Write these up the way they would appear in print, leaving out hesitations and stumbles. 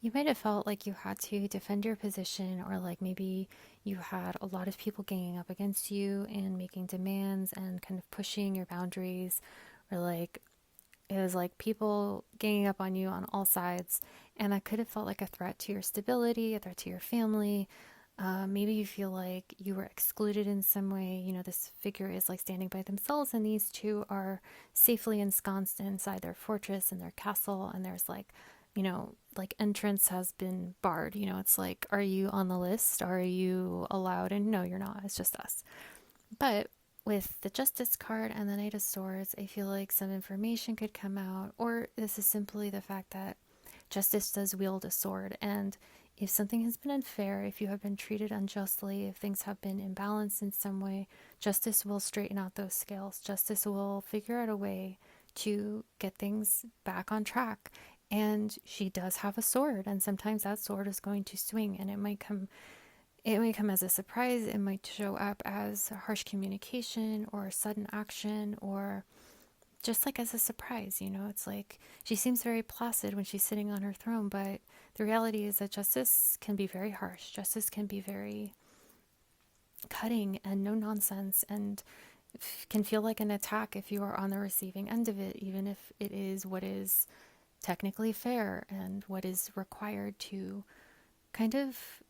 You might have felt like you had to defend your position, or like maybe you had a lot of people ganging up against you and making demands and kind of pushing your boundaries, or like it was like people ganging up on you on all sides. And that could have felt like a threat to your stability, a threat to your family. Maybe you feel like you were excluded in some way. You know, this figure is like standing by themselves, and these two are safely ensconced inside their fortress and their castle. And there's like, like entrance has been barred. You know, it's like, are you on the list? Are you allowed? And no, you're not. It's just us. But with the Justice card and the Knight of Swords, I feel like some information could come out, or this is simply the fact that Justice does wield a sword. And if something has been unfair, if you have been treated unjustly, if things have been imbalanced in some way, Justice will straighten out those scales. Justice will figure out a way to get things back on track. And she does have a sword, and sometimes that sword is going to swing, and it might come as a surprise. It might show up as harsh communication or sudden action, or just like as a surprise. It's like she seems very placid when she's sitting on her throne, but the reality is that justice can be very harsh. Justice can be very cutting and no nonsense, and can feel like an attack if you are on the receiving end of it, even if it is what is technically fair and what is required to kind of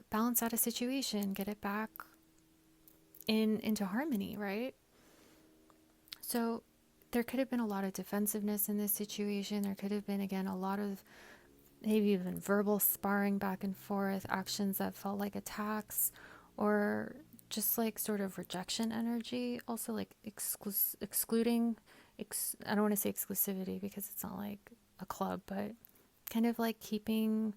balance out a situation, get it back into harmony, right? So there could have been a lot of defensiveness in this situation. There could have been, again, a lot of maybe even verbal sparring back and forth, actions that felt like attacks, or just like sort of rejection energy. Also, like excluding, I don't want to say exclusivity because it's not like a club, but kind of like keeping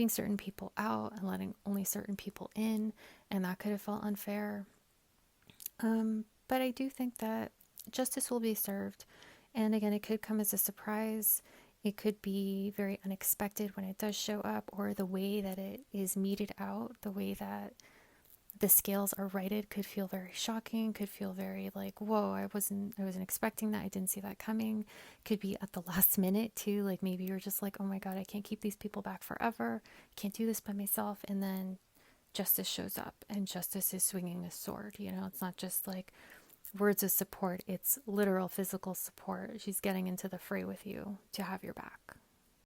certain people out and letting only certain people in, and that could have felt unfair. But I do think that justice will be served. And again, it could come as a surprise. It could be very unexpected when it does show up, or the way that it is meted out, the way that the scales are righted could feel very shocking, could feel very like, whoa, I wasn't expecting that. I didn't see that coming. Could be at the last minute too. Like maybe you're just like, oh my God, I can't keep these people back forever. I can't do this by myself. And then justice shows up, and justice is swinging a sword. It's not just like words of support, it's literal physical support. She's getting into the fray with you to have your back.